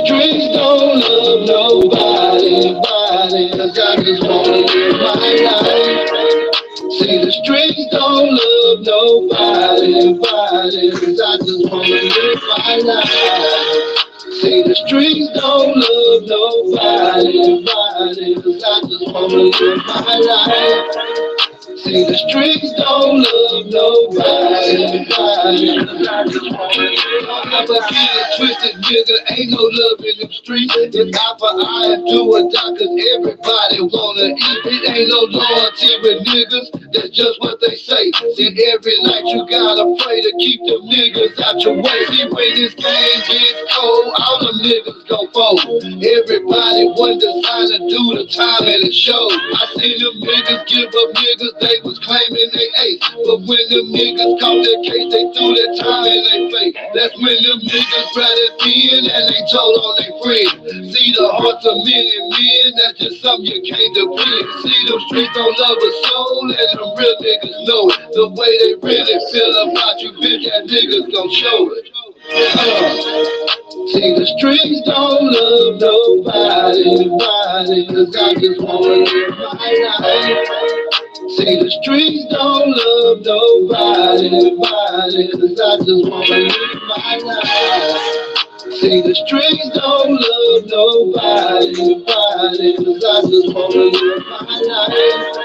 Streets don't love nobody, body, 'cause I just wanna live my life. See, the streets don't love nobody, body, 'cause I just wanna live my life. See, the streets don't love nobody, body, 'cause I just wanna live my life. See, the streets don't love nobody, nobody. I'ma get it twisted, nigga. Ain't no love in them streets. It's eye for eye and do or die, 'cause everybody wanna eat. It ain't no loyalty with niggas. That's just what they say. See, every night you gotta pray to keep them niggas out your way. See, when this game gets cold, all them niggas go fold. Everybody one designed to do the time and it shows. I seen them niggas give up niggas they was claiming they ate. But when them niggas caught their case, they threw their time in their face. That's when them niggas brought it in and they told on their friends. See the hearts of many men, that's just something you can't defend. See them streets don't love a soul and them real niggas know it. The way they really feel about you, bitch, that niggas gon' show it. See the streets don't love nobody, nobody, 'cause I just wanna live my life. See the streets don't love nobody, nobody, 'cause I just wanna live my life. See the streets don't love nobody, nobody, 'cause I just wanna live my life.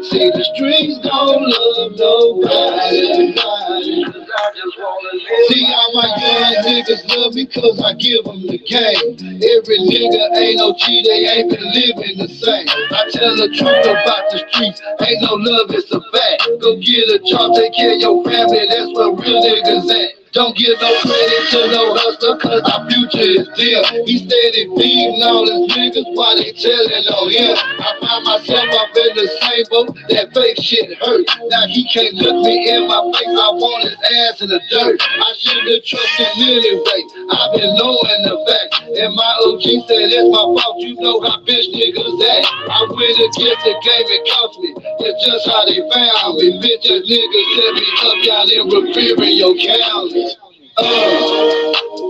See the streets don't love nobody, nobody, 'cause I just wanna live. See all my young niggas love me 'cause I give them the game. Every nigga ain't no G, they ain't been living the same. I tell the truth about the streets, ain't no love, it's a fact. Go get a job, take care of your family, that's where real niggas at. Don't give no credit to no hustler, 'cause our future is there. He steady feeding all his niggas while they telling on him. I find myself up in the same boat, that fake shit hurt. Now he can't look me in my face, I want his ass in the dirt. I shouldn't trust him anyway, I've been knowing the fact. And my OG said it's my fault, you know how bitch niggas act. I went against the game, it cost me, that's just how they found me. Bitch ass niggas set me up down in Refugio County.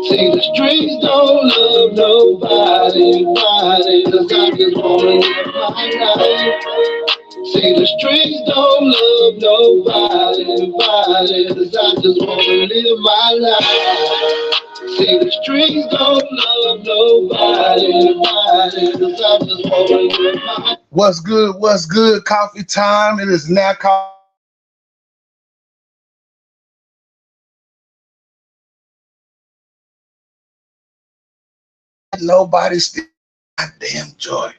See the streets don't love nobody, nobody, 'cause I just wanna live my life. See the streets don't love nobody, nobody, 'cause I just wanna live my life. See the streets don't love nobody, nobody, 'cause I just wanna live my life. What's good? What's good? Coffee time. It is now coffee. Nobody steal goddamn joy.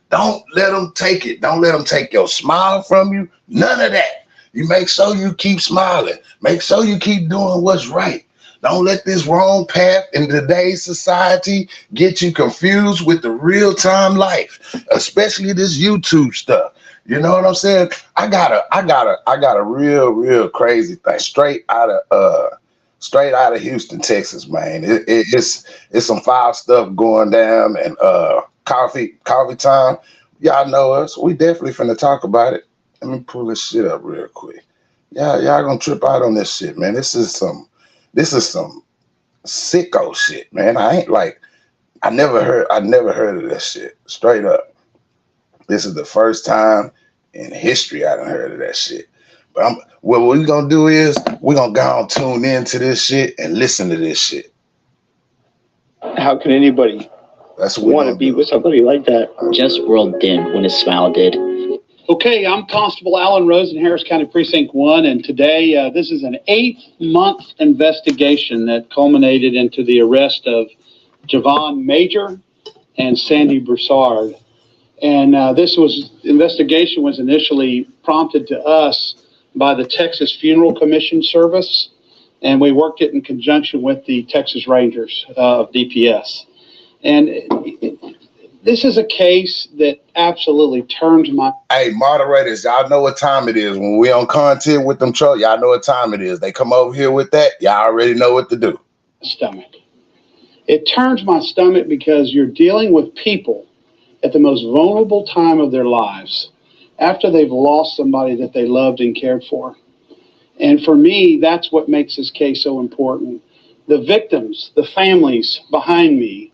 Don't let them take it. Don't let them take your smile from you. None of that. You make sure you keep smiling. Make sure you keep doing what's right. Don't let this wrong path in today's society get you confused with the real time life, especially this YouTube stuff. You know what I'm saying? I got a real crazy thing straight out of Houston, Texas, man. It's some foul stuff going down, and coffee time. Y'all know us. We definitely finna talk about it. Let me pull this shit up real quick. Y'all gonna trip out on this shit, man. This is some sicko shit, man. I never heard of this shit. Straight up. This is the first time in history I done heard of that shit. But what we're gonna do is we're gonna go and tune into this shit and listen to this shit. How can anybody want to be with somebody like that? Just world dim when his smile did. Okay, I'm Constable Alan Rose in Harris County Precinct 1, and today this is an 8-month investigation that culminated into the arrest of Javon Major and Sandy Broussard. And this investigation was initially prompted to us by the Texas Funeral Commission Service, and we worked it in conjunction with the Texas Rangers of DPS. And this is a case that absolutely turns my... Hey, moderators, y'all know what time it is. When we on content with them trolls, y'all know what time it is. They come over here with that, y'all already know what to do. Stomach. It turns my stomach because you're dealing with people at the most vulnerable time of their lives, after they've lost somebody that they loved and cared for. And for me, that's what makes this case so important. The victims, the families behind me,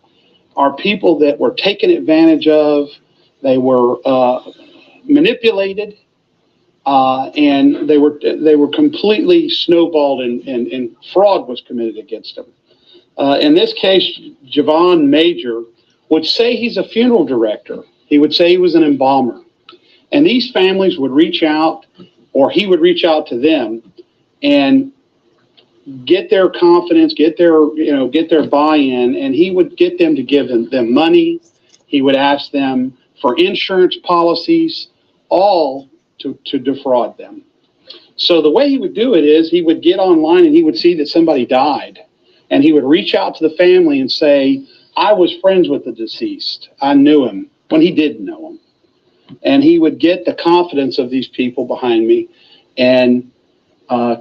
are people that were taken advantage of. They were manipulated, and they were completely snowballed, and fraud was committed against them. In this case, Javon Major would say he's a funeral director. He would say he was an embalmer. And these families would reach out, or he would reach out to them and get their confidence, get their buy-in, and he would get them to give them money. He would ask them for insurance policies, all to defraud them. So the way he would do it is he would get online and he would see that somebody died, and he would reach out to the family and say, I was friends with the deceased. I knew him when he didn't know him. And he would get the confidence of these people behind me and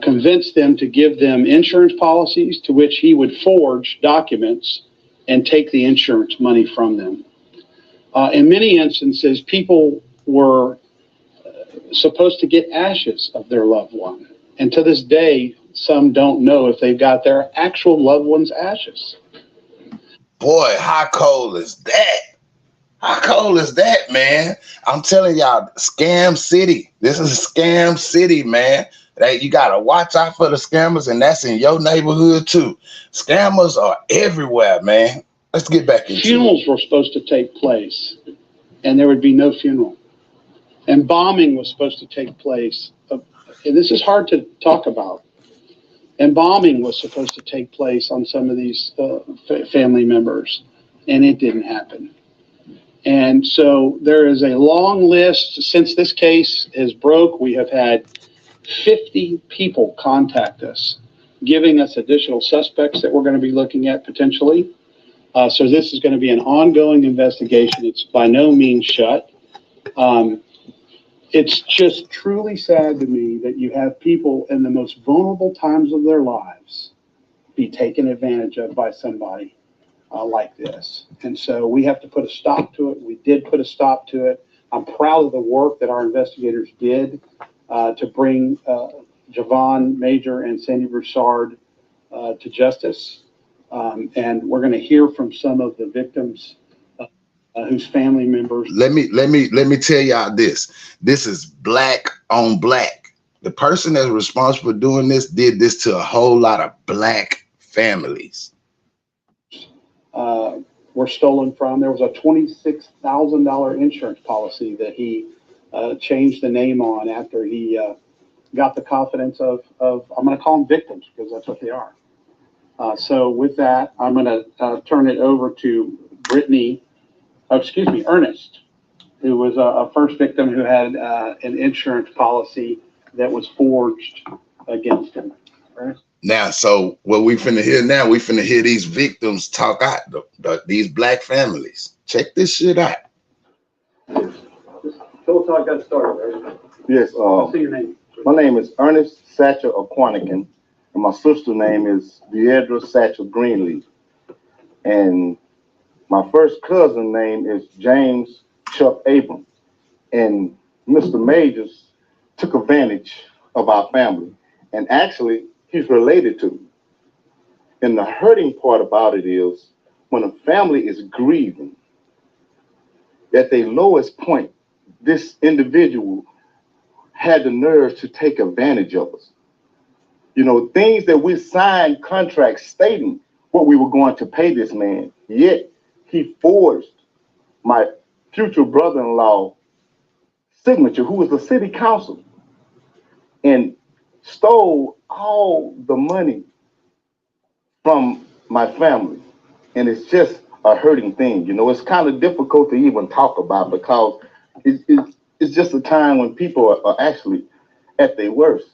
convince them to give them insurance policies, to which he would forge documents and take the insurance money from them. In many instances, people were supposed to get ashes of their loved one. And to this day, some don't know if they've got their actual loved one's ashes. Boy, how cold is that? How cold is that, man? I'm telling y'all, scam city. This is scam city, man. You got to watch out for the scammers, and that's in your neighborhood too. Scammers are everywhere, man. Let's get back into Funerals were supposed to take place, and there would be no funeral. Embalming was supposed to take place. And this is hard to talk about. Embalming was supposed to take place on some of these family members, and it didn't happen. And so there is a long list. Since this case has broke, we have had 50 people contact us, giving us additional suspects that we're going to be looking at potentially. So this is going to be an ongoing investigation. It's by no means shut. It's just truly sad to me that you have people in the most vulnerable times of their lives be taken advantage of by somebody like this. And so we have to put a stop to it. We did put a stop to it. I'm proud of the work that our investigators did to bring Javon Major and Sandy Broussard to justice. And we're going to hear from some of the victims whose family members. Let me tell y'all this. This is black on black. The person that's responsible for doing this did this to a whole lot of black families. Were stolen from. There was a $26,000 insurance policy that he changed the name on after he got the confidence of I'm going to call them victims, because that's what they are. So with that, I'm going to turn it over to Ernest, who was a first victim who had an insurance policy that was forged against him. Ernest? Now, so what we finna hear now, we finna hear these victims talk out, these black families. Check this shit out. Tell us how I got started, right? Yes, Say your name. My name is Ernest Satchel of Quantico, and my sister's name is Deidre Satchel Greenleaf. And my first cousin name is James Chuck Abram. And Mr. Majors took advantage of our family. And actually, he's related to me. And the hurting part about it is when a family is grieving, at their lowest point, this individual had the nerve to take advantage of us. You know, things that we signed contracts stating what we were going to pay this man, yet he forged my future brother-in-law signature, who was the city council, and stole all the money from my family. And it's just a hurting thing. You know, it's kind of difficult to even talk about, because it's just a time when people are actually at their worst,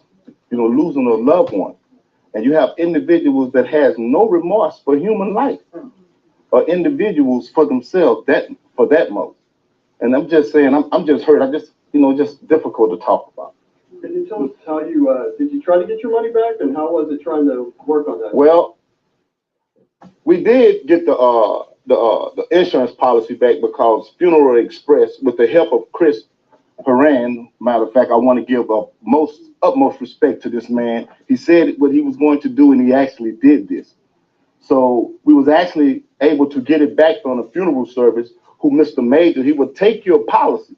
you know, losing a loved one. And you have individuals that has no remorse for human life, or individuals for themselves for that most. And I'm just saying, I'm just hurt. Just difficult to talk about. Can you tell us how did you try to get your money back, and how was it trying to work on that? Well, we did get the insurance policy back, because Funeral Express, with the help of Chris Paran, matter of fact, I want to give utmost respect to this man. He said what he was going to do, and he actually did this. So we was actually able to get it back on the funeral service, who Mr. Major, he would take your policy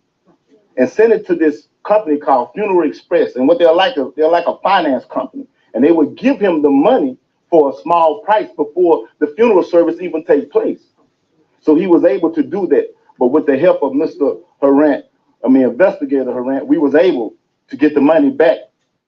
and send it to this company called Funeral Express. And what they're like a finance company. And they would give him the money for a small price before the funeral service even take place. So he was able to do that. But with the help of Mr. Investigator Harant, we was able to get the money back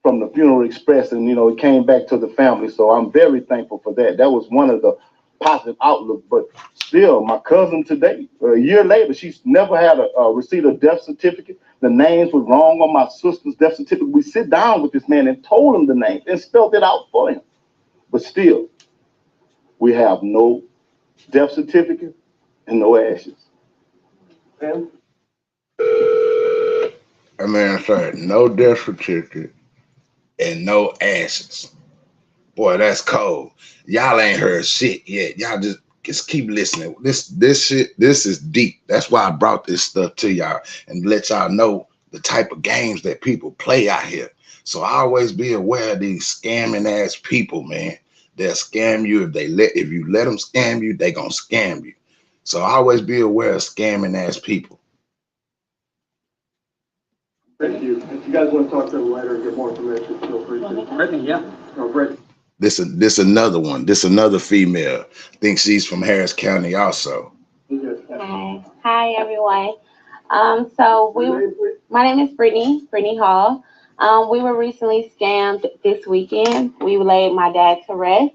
from the Funeral Express, and it came back to the family. So I'm very thankful for that. That was one of the positive outlook. But still, my cousin today, a year later, she's never had a receipt of death certificate. The names were wrong on my sister's death certificate. We sit down with this man and told him the names and spelled it out for him. But still, we have no death certificate and no ashes. Pam? I mean, I said no death certificate and no ashes. Boy, that's cold. Y'all ain't heard shit yet. Y'all just keep listening. This is deep. That's why I brought this stuff to y'all and let y'all know the type of games that people play out here. So always be aware of these scamming ass people, man. They'll scam you if you let them scam you, they gonna scam you. So always be aware of scamming ass people. Thank you. If you guys want to talk to them later and get more information, feel free to. Brittany, yeah. Oh, Brittany. This another one. This another female. I think she's from Harris County also. Hi everyone. My name is Brittany Hall. We were recently scammed this weekend. We laid my dad to rest.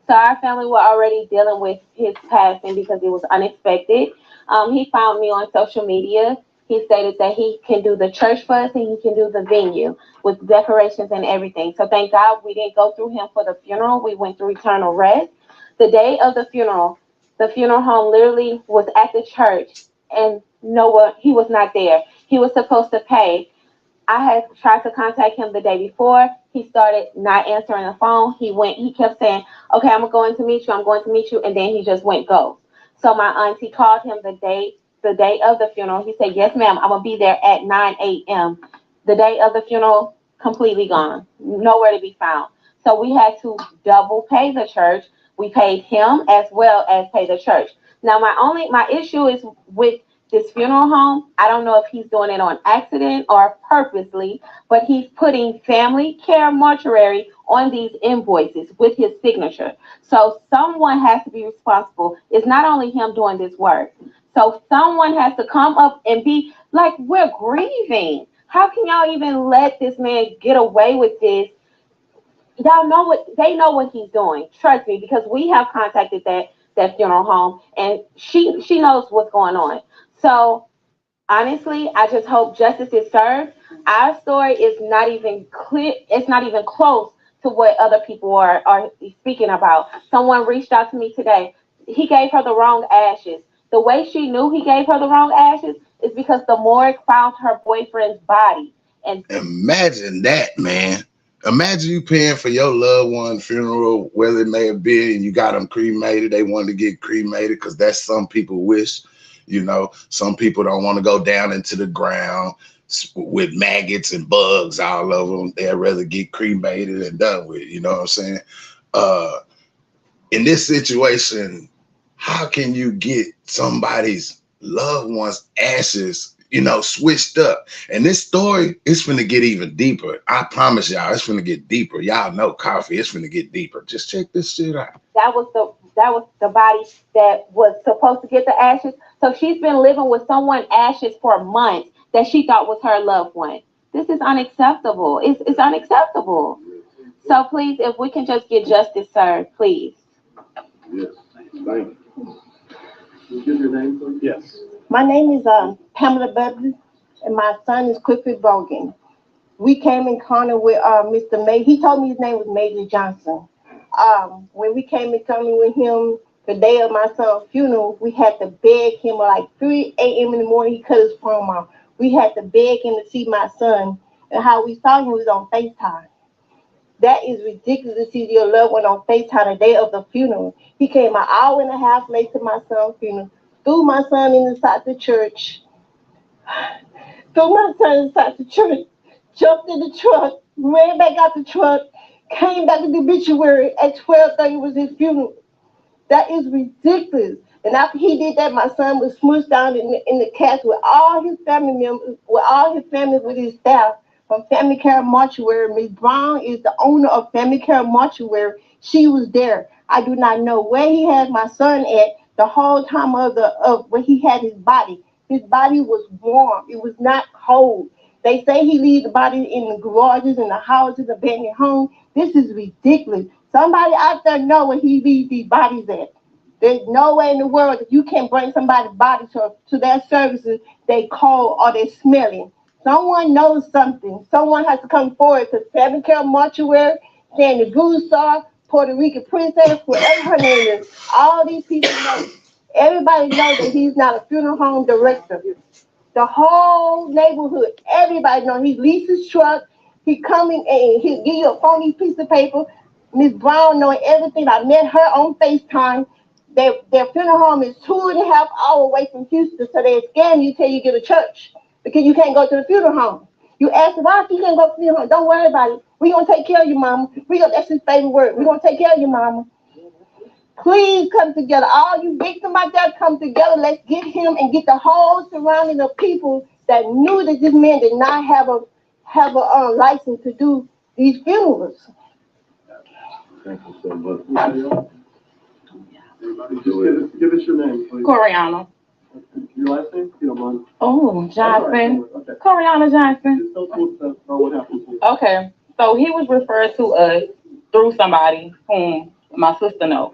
So our family were already dealing with his passing because it was unexpected. He found me on social media. He stated that he can do the church for us and he can do the venue with decorations and everything. So thank God we didn't go through him for the funeral. We went through eternal rest. The day of the funeral home literally was at the church and he was not there. He was supposed to pay. I had tried to contact him the day before. He started not answering the phone. He kept saying, okay, I'm going to meet you. And then he just went go. So my auntie called him the day of the funeral. He said, yes, ma'am, I'm going to be there at 9 a.m. The day of the funeral, completely gone, nowhere to be found. So we had to double pay the church. We paid him as well as pay the church. Now, my issue is with this funeral home. I don't know if he's doing it on accident or purposely, but he's putting Family Care Mortuary on these invoices with his signature. So someone has to be responsible. It's not only him doing this work. So someone has to come up and be like, we're grieving. How can y'all even let this man get away with this? They know what he's doing. Trust me, because we have contacted that funeral home and she knows what's going on. So honestly, I just hope justice is served. Our story is not even clear. It's not even close to what other people are speaking about. Someone reached out to me today. He gave her the wrong ashes. The way she knew he gave her the wrong ashes is because the morgue found her boyfriend's body. And imagine that, man. Imagine you paying for your loved one's funeral, whether it may have been, and you got them cremated. They wanted to get cremated because that's some people wish. Some people don't want to go down into the ground with maggots and bugs all over them. They'd rather get cremated and done with. You know what I'm saying? In this situation, how can you get somebody's loved one's ashes, switched up? And this story is finna get even deeper. I promise y'all, it's finna get deeper. Y'all know coffee, it's finna get deeper. Just check this shit out. That was the body that was supposed to get the ashes. So she's been living with someone's ashes for months that she thought was her loved one. This is unacceptable. It's unacceptable. So please, if we can just get justice served, please. Yes, thank you. Can you give your name, please? Yes. My name is Pamela Bubbly, and my son is Clifford Bogan. We came in contact with Mr. May. He told me his name was Major Johnson. When we came in contact with him the day of my son's funeral, we had to beg him at like 3 a.m. in the morning. He cut his phone off. We had to beg him to see my son, and how we saw him was on FaceTime. That is ridiculous to see your loved one on FaceTime the day of the funeral. He came an hour and a half late to my son's funeral, threw my son inside the church, jumped in the truck, ran back out the truck, came back to the obituary at 12:30 was his funeral. That is ridiculous. And after he did that, my son was smushed down in the casket with all his family members, with all his family, with his staff from Family Care Mortuary. Ms. Brown is the owner of Family Care Mortuary. She was there. I do not know where he had my son at the whole time of where he had his body. His body was warm. It was not cold. They say he leaves the body in the garages, in the houses, abandoned homes. This is ridiculous. Somebody out there know where he leaves these bodies at. There's no way in the world that you can bring somebody's body to their services. They cold or they smelling. Someone knows something. Someone has to come forward to Family Care Mortuary, Sandy Gusar, Puerto Rican Princess, whatever her name is. All these people know. Everybody knows that he's not a funeral home director. The whole neighborhood, everybody knows he leases truck. He coming and he'll give you a phony piece of paper. Ms. Brown knowing everything. I met her on FaceTime. Their funeral home is 2.5 hours away from Houston, so they scam you till you get to church because you can't go to the funeral home. You ask the why you can't go to the funeral home. Don't worry about it. We're going to take care of you, mama. That's his favorite word. We're going to take care of you, mama. Please come together. All you victims out there, come together. Let's get him and get the whole surrounding of people that knew that this man did not have a license to do these funerals. Thank you so much. Just give us your name, please. Coriana. Your last name, if you don't mind. Oh, Johnson. Okay. Coriana Johnson. Just tell us what happened to you. Okay. So he was referred to us through somebody whom my sister knows.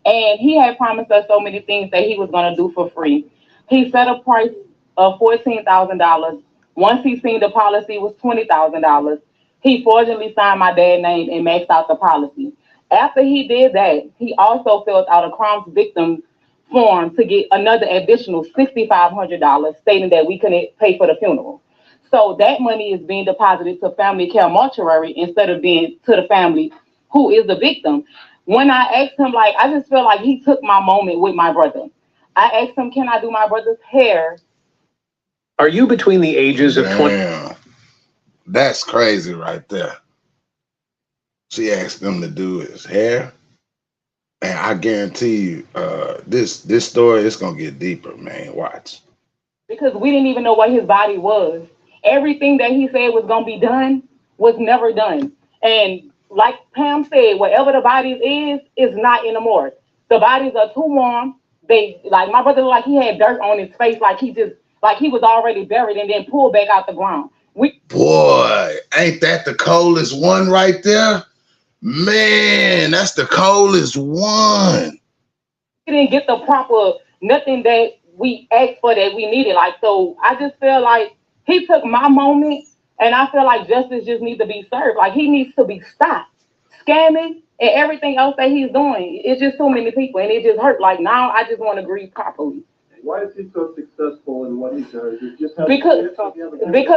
And he had promised us so many things that he was going to do for free. He set a price of $14,000. Once he seen the policy was $20,000, he fraudulently signed my dad's name and maxed out the policy. After he did that, he also filled out a crime victim form to get another additional $6,500, stating that we couldn't pay for the funeral. So that money is being deposited to Family Care Mortuary instead of being to the family who is the victim. When I asked him, like, I just feel like he took my moment with my brother. I asked him, can I do my brother's hair? Are you between the ages of 20? Damn. That's crazy right there. She asked him to do his hair. And I guarantee you, this story is gonna get deeper, man. Watch. Because we didn't even know what his body was. Everything that he said was gonna be done was never done. And like Pam said, whatever the bodies is not in the morgue. The bodies are too warm. They, like my brother, like he had dirt on his face, like he was already buried and then pulled back out the ground. Boy, ain't that the coldest one right there? Man, that's the coldest one. We didn't get the proper nothing that we asked for that we needed. Like, so I just feel like he took my moment, and I feel like justice just needs to be served. Like, he needs to be stopped. Scamming and everything else that he's doing. It's just so many people, and it just hurt. Like, now I just want to grieve properly. Why is he so successful in what he does? Because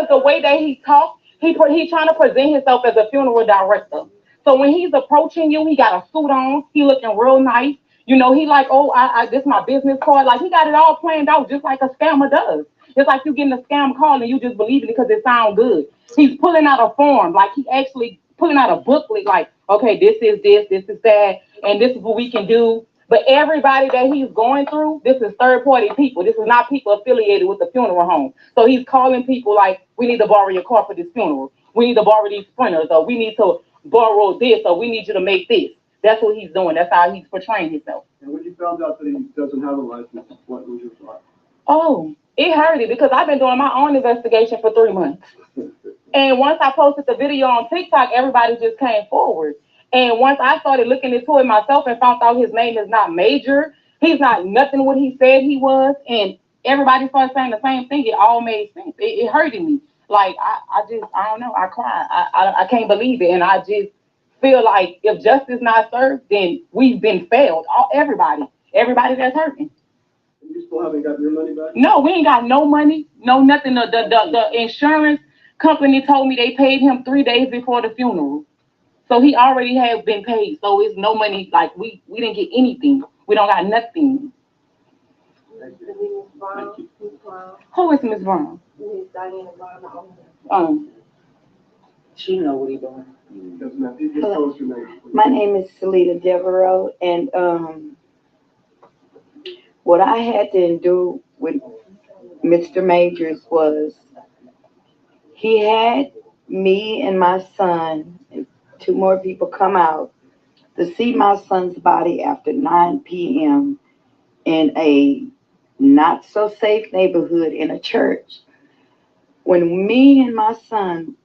the way that he talks, he trying to present himself as a funeral director. So when he's approaching you, he got a suit on, he looking real nice. You know, he like, oh, this my business card. Like, he got it all planned out just like a scammer does. Just like you getting a scam call and you just believe it because it sounds good. He's pulling out a form, like he actually pulling out a booklet, like, okay, this is that, and this is what we can do. But everybody that he's going through, this is third-party people. This is not people affiliated with the funeral home. So he's calling people like, we need to borrow your car for this funeral. We need to borrow these printers, or we need to borrow this, or we need you to make this. That's what he's doing. That's how he's portraying himself. And when you found out that he doesn't have a license, what was your thought? Oh, it hurted because I've been doing my own investigation for 3 months. And once I posted the video on TikTok, everybody just came forward. And once I started looking into it myself and found out his name is not Major, he's not nothing what he said he was, and everybody started saying the same thing, it all made sense. It hurted me. Like, I don't know, I cried. I can't believe it. And I just feel like if justice not served, then we've been failed. Everybody that's hurting. You still haven't got your money back? No, we ain't got no money, no nothing. The insurance company told me they paid him 3 days before the funeral. So he already had been paid. So it's no money, like we didn't get anything. We don't got nothing. Who is Miss Brown? Miss Diana Brown. She know what he doing. Yes, ma'am. You just tell us your name, please. My name is Salita Devereaux, and What I had to endure with Mr. Majors was he had me and my son and two more people come out to see my son's body after 9 p.m. in a not so safe neighborhood in a church. When me and my son,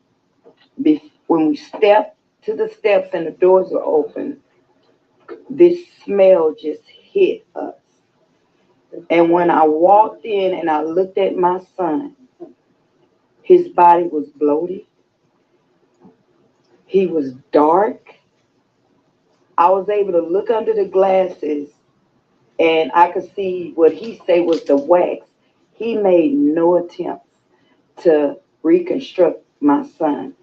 when we stepped to the steps and the doors were open, this smell just hit us. And when I walked in and I looked at my son, his body was bloated. He was dark. I was able to look under the glasses and I could see what he said was the wax. He made no attempt to reconstruct my son.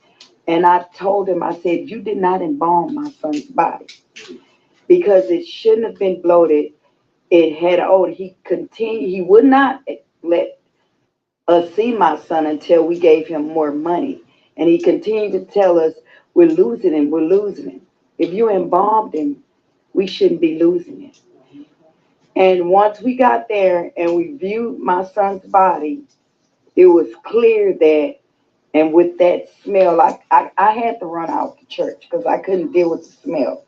And I told him, I said, you did not embalm my son's body because it shouldn't have been bloated. It had odor. He would not let us see my son until we gave him more money. And he continued to tell us, we're losing him, we're losing him. If you embalmed him, we shouldn't be losing him. And once we got there and we viewed my son's body, it was clear that, and with that smell, I had to run out the church because I couldn't deal with the smell.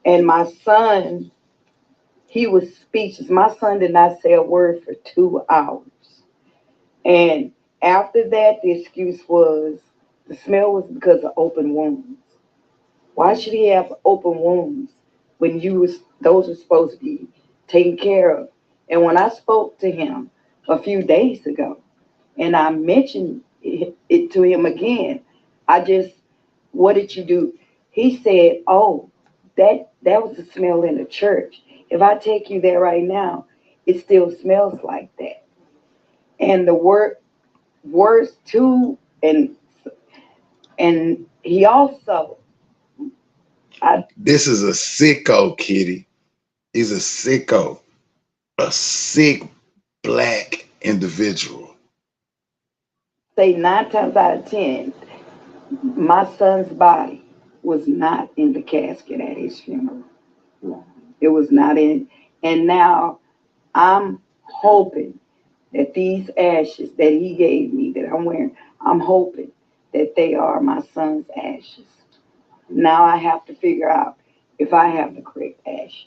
And my son, he was speechless. My son did not say a word for 2 hours. And after that, the excuse was, the smell was because of open wounds. Why should he have open wounds when those were supposed to be taken care of? And when I spoke to him a few days ago, and I mentioned it to him again, what did you do? He said, oh, that was the smell in the church. If I take you there right now, it still smells like that. And the words too, and he also, this is a sicko, Kitty. He's a sicko, a sick black individual. Say 9 times out of 10, my son's body was not in the casket at his funeral. It was not in. And now I'm hoping that these ashes that he gave me that I'm wearing, I'm hoping that they are my son's ashes. Now I have to figure out if I have the correct ashes.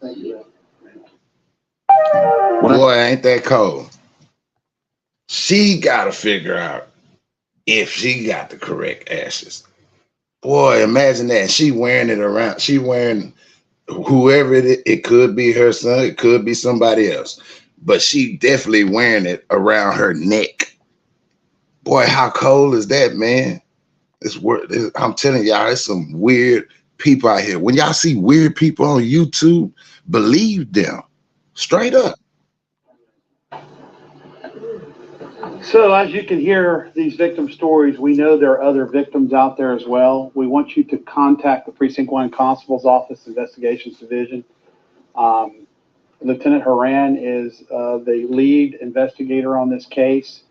Thank you. Boy, ain't that cold. She got to figure out if she got the correct ashes. Boy, imagine that. She wearing it around. She wearing whoever it could be her son, it could be somebody else. But she definitely wearing it around her neck. Boy, how cold is that, man? I'm telling y'all, it's some weird people out here. When y'all see weird people on YouTube, believe them. Straight up. So as you can hear these victim stories, we know there are other victims out there as well. We want you to contact the Precinct 1 Constable's Office Investigations Division. Lieutenant Haran is the lead investigator on this case.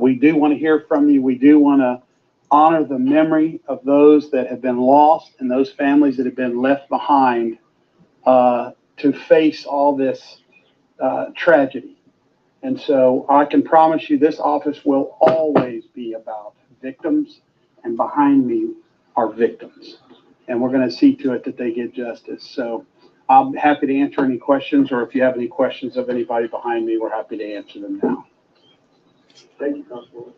We do want to hear from you. We do want to honor the memory of those that have been lost and those families that have been left behind to face all this tragedy. And so I can promise you this office will always be about victims, and behind me are victims. And we're going to see to it that they get justice. So I'm happy to answer any questions, or if you have any questions of anybody behind me, we're happy to answer them now. Thank you, Constable.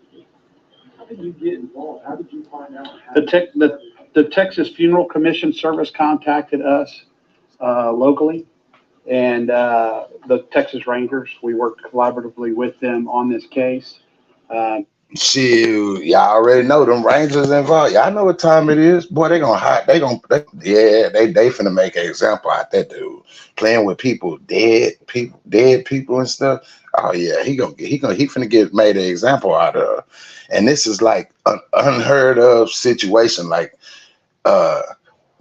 How did you get involved? How did you find out? The Texas Funeral Commission Service contacted us locally, and the Texas Rangers. We worked collaboratively with them on this case. Shoot, y'all already know them Rangers involved. Y'all know what time it is. Boy, they finna make an example out that dude playing with people, dead people and stuff. Oh yeah, he finna get made an example out of. And this is like an unheard of situation. Like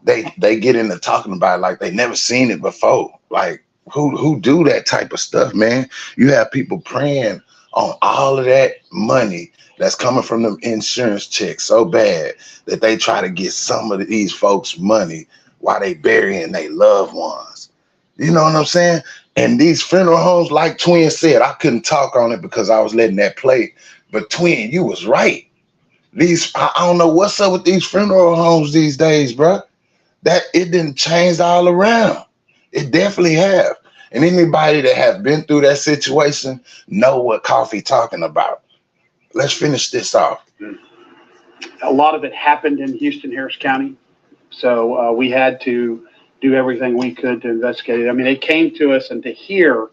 they get into talking about it like they never seen it before. Like who do that type of stuff, man? You have people praying on all of that money that's coming from them insurance checks so bad that they try to get some of these folks' money while they burying their loved ones. You know what I'm saying? And these funeral homes, like Twin said, I couldn't talk on it because I was letting that play. But Twin, you was right. I don't know what's up with these funeral homes these days, bro. That it didn't change all around. It definitely have. And anybody that have been through that situation know what Coffee talking about. Let's finish this off. A lot of it happened in Houston, Harris County. So we had to do everything we could to investigate it. I mean, they came to us, and to hear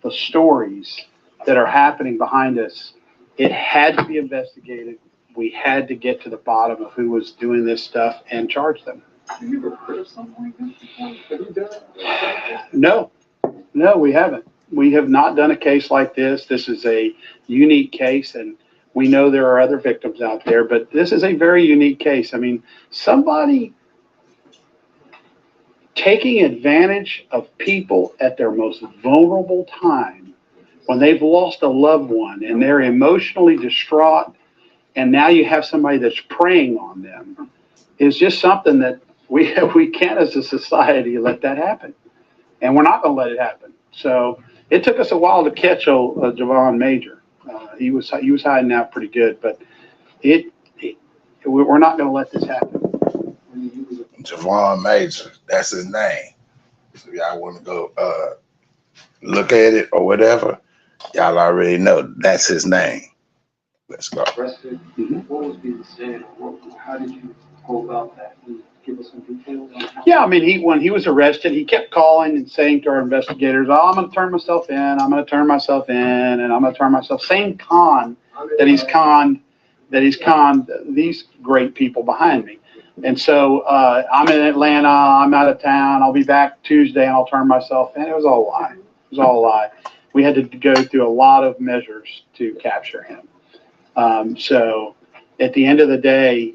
the stories that are happening behind us, it had to be investigated. We had to get to the bottom of who was doing this stuff and charge them. Have you ever heard of something like this before? Have you done it? No, we haven't. We have not done a case like this. This is a unique case, and we know there are other victims out there, but this is a very unique case. I mean, somebody taking advantage of people at their most vulnerable time when they've lost a loved one and they're emotionally distraught, and now you have somebody that's preying on them, is just something that we can't as a society let that happen. And we're not going to let it happen. So it took us a while to catch Javon Major. He was hiding out pretty good, but we're not going to let this happen. Javon Major, that's his name. So y'all want to go look at it or whatever, y'all already know that's his name. Let's go. Arrested. What was being said? How did you go about that? Can you give us some details on how? Yeah, I mean, when he was arrested, he kept calling and saying to our investigators, "Oh, I'm going to turn myself in. I'm going to turn myself in, and I'm going to turn myself." Same con that he's conned these great people behind me. And so I'm in Atlanta. I'm out of town. I'll be back Tuesday, and I'll turn myself in. It was all a lie. It was all a lie. We had to go through a lot of measures to capture him. So at the end of the day,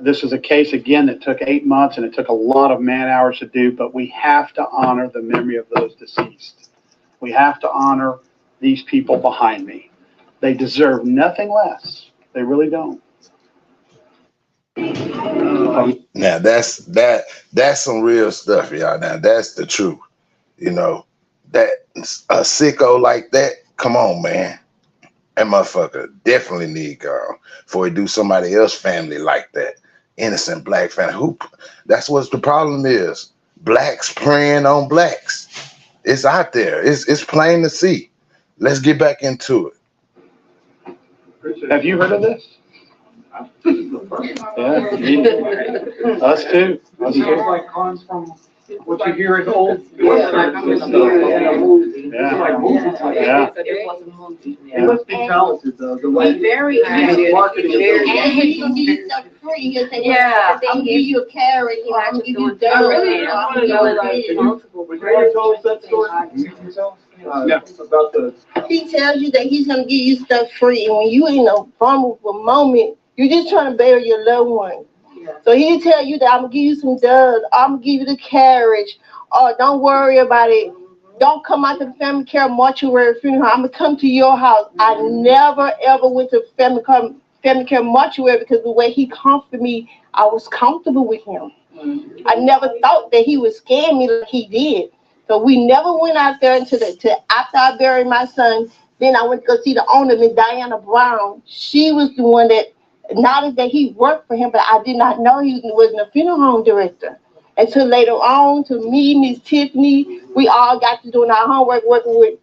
this is a case, again, that took 8 months, and it took a lot of man hours to do, but we have to honor the memory of those deceased. We have to honor these people behind me. They deserve nothing less. They really don't. Now that's some real stuff, y'all. Now that's the truth. You know, that a sicko like that, come on, man. That motherfucker definitely need girl before he do somebody else's family like that. Innocent black family. That's what the problem is. Blacks preying on blacks. It's out there. It's plain to see. Let's get back into it. Have you heard of this? Yeah, us too. Us It too. was like cons from what you hear in old. Yeah. He must be talented though. The way Very marketing. And he's gonna give you stuff free. He'll say, "Yeah, I'm gonna give you a carrot, or I'm gonna give you dirt." When you told us that story, about the. He tells you that he's gonna give you stuff free, and when you in a vulnerable moment, you're just trying to bury your loved one. So he'll tell you that I'm gonna give you some doves, I'm gonna give you the carriage, or don't worry about it. Don't come out to the family care mortuary funeral. I'm gonna come to your house. I never ever went to family care mortuary because the way he comforted me, I was comfortable with him. I never thought that he would scare me like he did. So we never went out there until after I buried my son. Then I went to go see the owner, Miss Diana Brown. She was the one that noticed that he worked for him, but I did not know he wasn't a funeral home director. Until later on, to me, Miss Tiffany, we all got to doing our homework, working with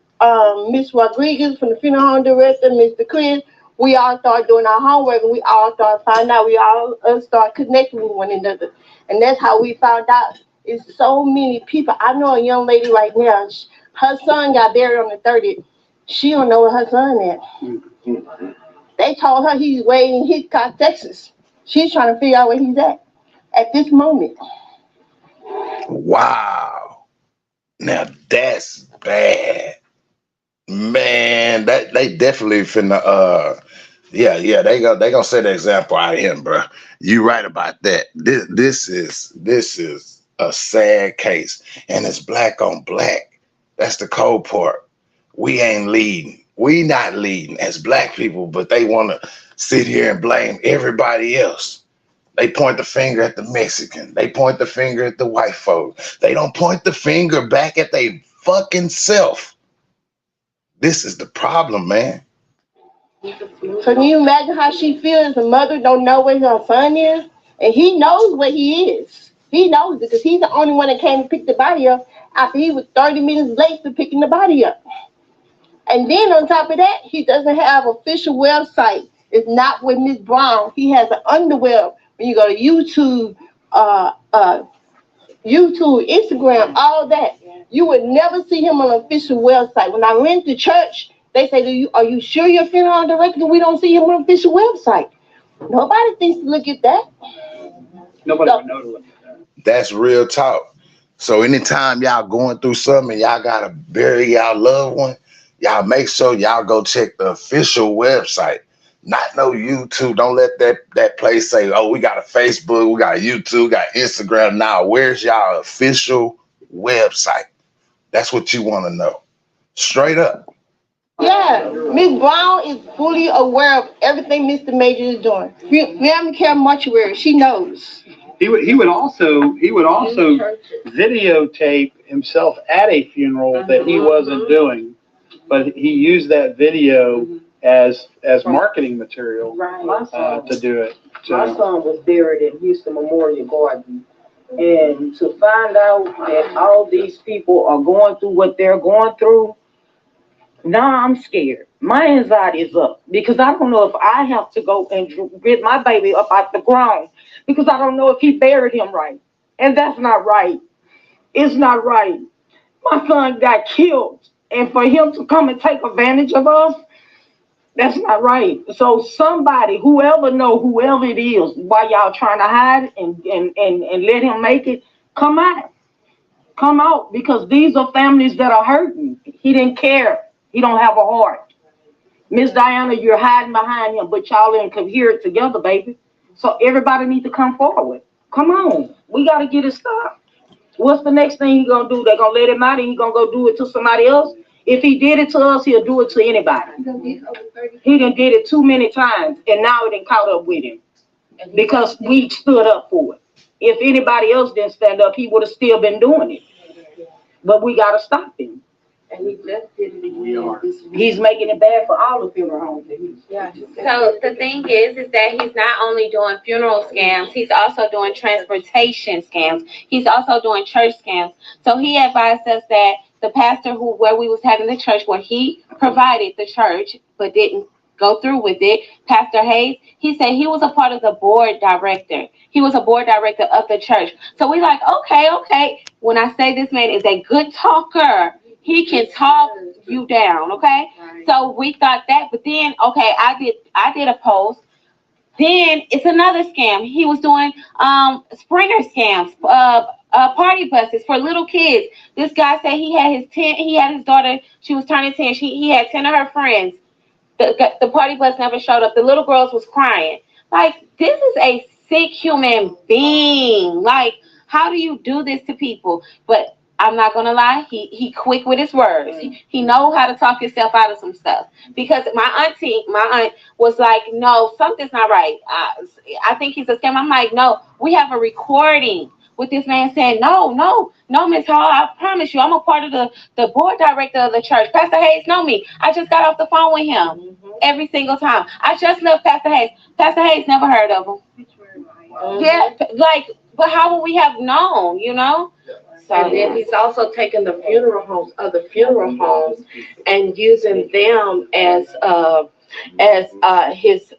Miss Rodriguez from the funeral home director, Mr. Chris. We all started doing our homework, and we all started finding out. We all started connecting with one another, and that's how we found out. It's so many people. I know a young lady right now. Her son got buried on the 30th. She don't know where her son is. They told her he's way in Hitchcock, Texas. She's trying to figure out where he's at this moment. Wow. Now that's bad. Man, that they definitely finna they gonna set the example out of him, bro. You right about that. This is a sad case, and it's black on black. That's the cold part. We ain't leading. We not leading as black people, but they want to sit here and blame everybody else. They point the finger at the Mexican. They point the finger at the white folks. They don't point the finger back at their fucking self. This is the problem, man. So can you imagine how she feels? The mother don't know where her son is, and he knows where he is. He knows it because he's the only one that came and picked the body up after he was 30 minutes late for picking the body up. And then on top of that, he doesn't have an official website. It's not with Ms. Brown. He has an underweb. When you go to YouTube, Instagram, all that, you would never see him on an official website. When I went to church, they say, are you sure you're funeral director? We don't see him on an official website. Nobody thinks to look at that. Nobody would know to look at that. That's real talk. So anytime y'all going through something and y'all gotta bury y'all loved one, y'all make sure y'all go check the official website. Not no YouTube. Don't let that place say, oh, we got a Facebook, we got YouTube, we got Instagram. Now, where's y'all official website? That's what you want to know. Straight up. Yeah, Ms. Brown is fully aware of everything Mr. Major is doing. Family Care Mortuary, she knows. He would also videotape himself at a funeral that he wasn't doing, but he used that video as marketing material to do it. My son was buried in Houston Memorial Garden, and to find out that all these people are going through what they're going through, now I'm scared. My anxiety is up because I don't know if I have to go and get my baby up out the ground because I don't know if he buried him right. And that's not right. It's not right. My son got killed, and for him to come and take advantage of us, that's not right. So somebody, whoever it is, while y'all trying to hide and let him make it, come out. Come out, because these are families that are hurting. He didn't care. He don't have a heart. Miss Diana, you're hiding behind him, but y'all in coherent together, baby. So everybody need to come forward. Come on. We got to get it stopped. What's the next thing he going to do? They're going to let him out and he going to go do it to somebody else? If he did it to us, he'll do it to anybody. He done did it too many times, and now it done caught up with him because we stood up for it. If anybody else didn't stand up, he would have still been doing it. But we got to stop him. And he just did it again. He's making it bad for all the funeral homes. So the thing is that he's not only doing funeral scams, he's also doing transportation scams. He's also doing church scams. So he advised us that the pastor where we was having the church, where he provided the church but didn't go through with it, Pastor Hayes, he said he was a part of the board director. He was a board director of the church. So we like, okay. When I say this man is a good talker, he can talk you down, okay? Right. So we thought that, but then, okay, I did a post. Then it's another scam. He was doing Springer scams, party buses for little kids. This guy said he had his daughter, she was turning 10. He had 10 of her friends. The party bus never showed up. The little girls was crying. Like, this is a sick human being. Like, how do you do this to people? But I'm not gonna lie, he quick with his words. He know how to talk himself out of some stuff. Because my aunt was like, no, something's not right. I think he's a scam. I'm like, no, we have a recording with this man saying, no, Ms. Hall, I promise you, I'm a part of the board director of the church. Pastor Hayes know me. I just got off the phone with him every single time. I just love Pastor Hayes. Pastor Hayes never heard of him. Yeah, like, but how would we have known, you know? So, and then he's also taking the funeral homes, other funeral homes, and using them as his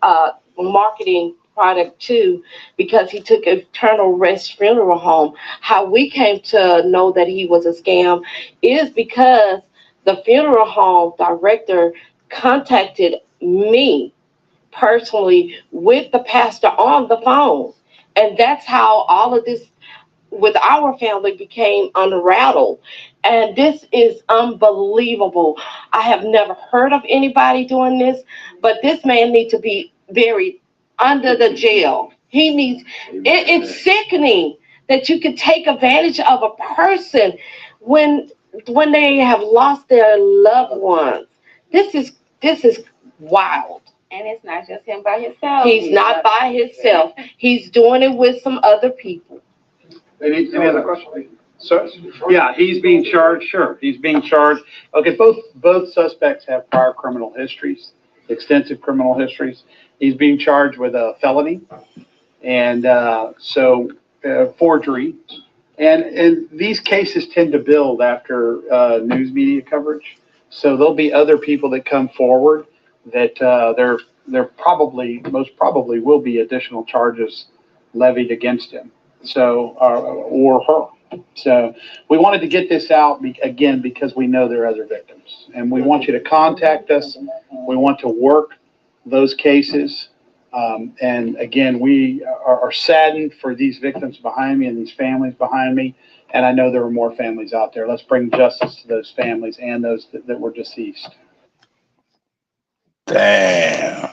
marketing product too, because he took Eternal Rest Funeral Home. How we came to know that he was a scam is because the funeral home director contacted me personally with the pastor on the phone, and that's how all of this with our family became unraveled. And this is unbelievable. I have never heard of anybody doing this, but this man needs to be buried under the jail. He needs, it's sickening that you could take advantage of a person when they have lost their loved ones. This is wild. And it's not just him by himself. He's not by himself. He's doing it with some other people. Any other questions? So, yeah, he's being charged, sure, he's being charged. Okay, both suspects have prior criminal histories, extensive criminal histories. He's being charged with a felony and forgery. And these cases tend to build after news media coverage. So there'll be other people that come forward that there probably, most probably will be additional charges levied against him. So, or her. So we wanted to get this out again because we know there are other victims, and we want you to contact us. We want to work those cases. And again, we are saddened for these victims behind me and these families behind me. And I know there are more families out there. Let's bring justice to those families and those that were deceased. Damn.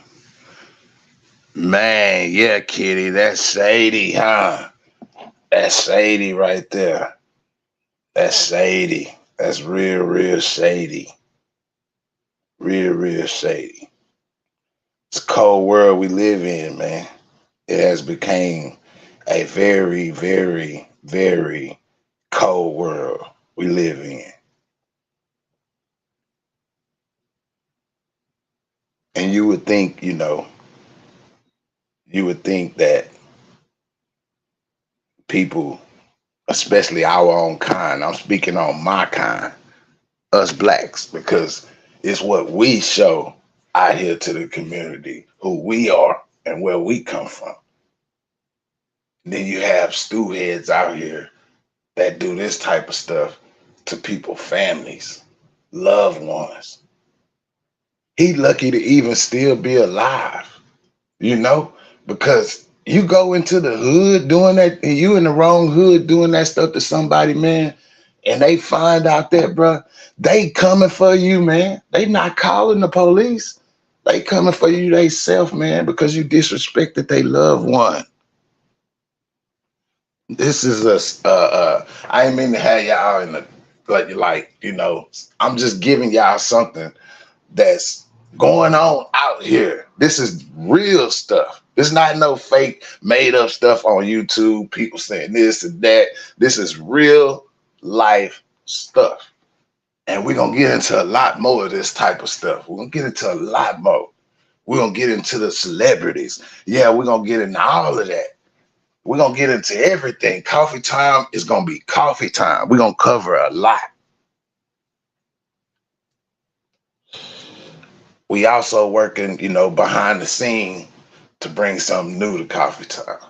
Man, yeah, Kitty, that's shady, huh? That's shady right there. That's shady. That's real shady. Real shady. It's a cold world we live in, man. It has become a very cold world we live in. And you would think, that people, especially our own kind, I'm speaking on my kind, us blacks, because it's what we show out here to the community, who we are and where we come from. And then you have stew heads out here that do this type of stuff to people, families, loved ones. He lucky to even still be alive, because you go into the hood doing that, and you in the wrong hood doing that stuff to somebody, man, and they find out that, bro, they coming for you, man. They not calling the police. They coming for you they self, man, because you disrespected their loved one. This is I ain't mean to have y'all in the, I'm just giving y'all something that's going on out here. This is real stuff. It's not no fake made up stuff on YouTube, people saying this and that. This is real life stuff. And we're going to get into a lot more of this type of stuff. We're going to get into a lot more. We're going to get into the celebrities. Yeah, we're going to get into all of that. We're going to get into everything. Coffee time is going to be coffee time. We're going to cover a lot. We also working, behind the scene to bring something new to coffee time.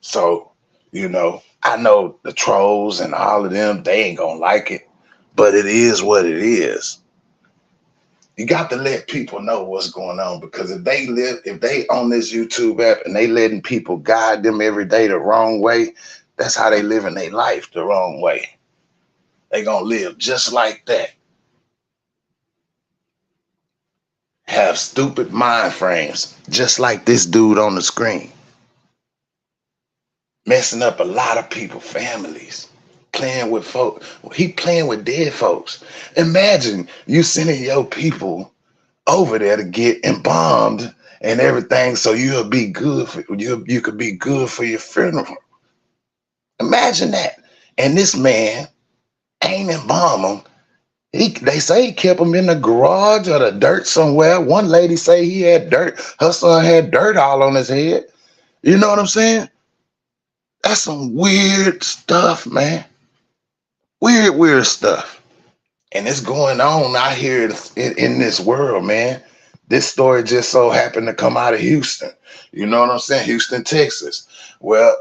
So, I know the trolls and all of them, they ain't going to like it, but it is what it is. You got to let people know what's going on, because if they on this YouTube app and they letting people guide them every day the wrong way, that's how they living their life the wrong way. They gonna live just like that. Have stupid mind frames, just like this dude on the screen. Messing up a lot of people, families. Playing with folks. He playing with dead folks. Imagine you sending your people over there to get embalmed and everything, so you'll be good for you could be good for your funeral. Imagine that. And this man ain't embalmed him. They say he kept him in the garage or the dirt somewhere. One lady say he had dirt. Her son had dirt all on his head. You know what I'm saying? That's some weird stuff, man. Weird stuff. And it's going on out here in this world, man. This story just so happened to come out of Houston. You know what I'm saying? Houston, Texas. Well,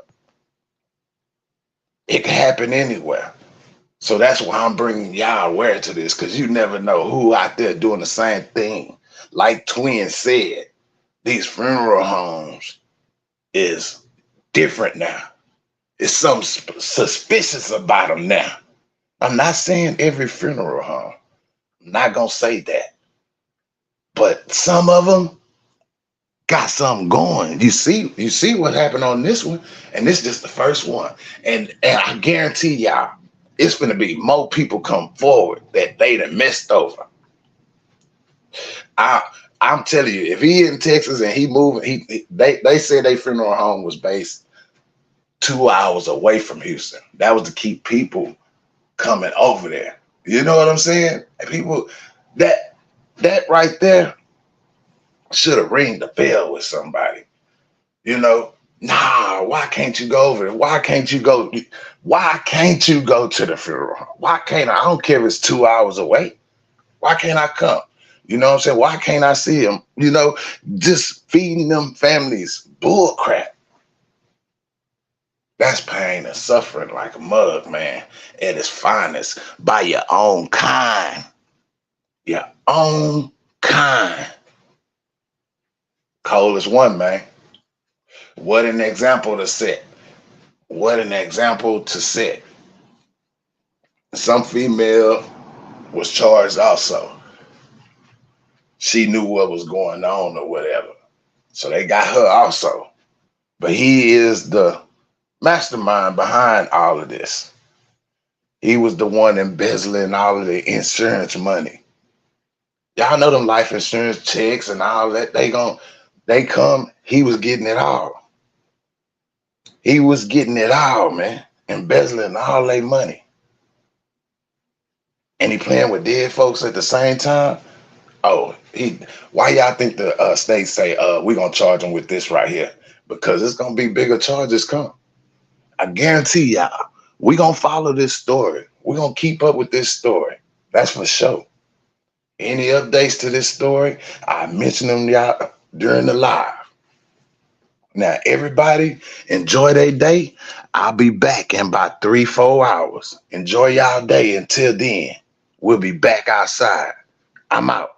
it can happen anywhere. So that's why I'm bringing y'all aware to this, because you never know who out there doing the same thing. Like Twin said, these funeral homes is different now. It's something suspicious about them now. I'm not saying every funeral home. I'm not going to say that. But some of them got something going. You see what happened on this one, and this is just the first one. And I guarantee y'all, it's going to be more people come forward that they done messed over. I I'm telling you, if he in Texas and he moving, they said their funeral home was based 2 hours away from Houston. That was to keep people coming over there. You know what I'm saying? People that right there should have ringed the bell with somebody. You know, nah, why can't you go over there? Why can't you go to the funeral home? Why can't I don't care if it's 2 hours away. Why can't I come? You know what I'm saying? Why can't I see him? You know, just feeding them families bull crap. That's pain and suffering like a mug, man, at its finest, by your own kind. Your own kind. Cole is one, man. What an example to set. What an example to set. Some female was charged also. She knew what was going on or whatever. So they got her also. But he is the mastermind behind all of this. He was the one embezzling all of the insurance money. Y'all know them life insurance checks and all that. They come, he was getting it all. He was getting it all, man. Embezzling all their money. And he playing with dead folks at the same time. Oh, why y'all think the states say, we're going to charge him with this right here? Because it's going to be bigger charges come. I guarantee y'all, we're going to follow this story. We're going to keep up with this story. That's for sure. Any updates to this story, I mention them y'all during the live. Now, everybody enjoy their day. I'll be back in about 3-4 hours. Enjoy y'all day. Until then, we'll be back outside. I'm out.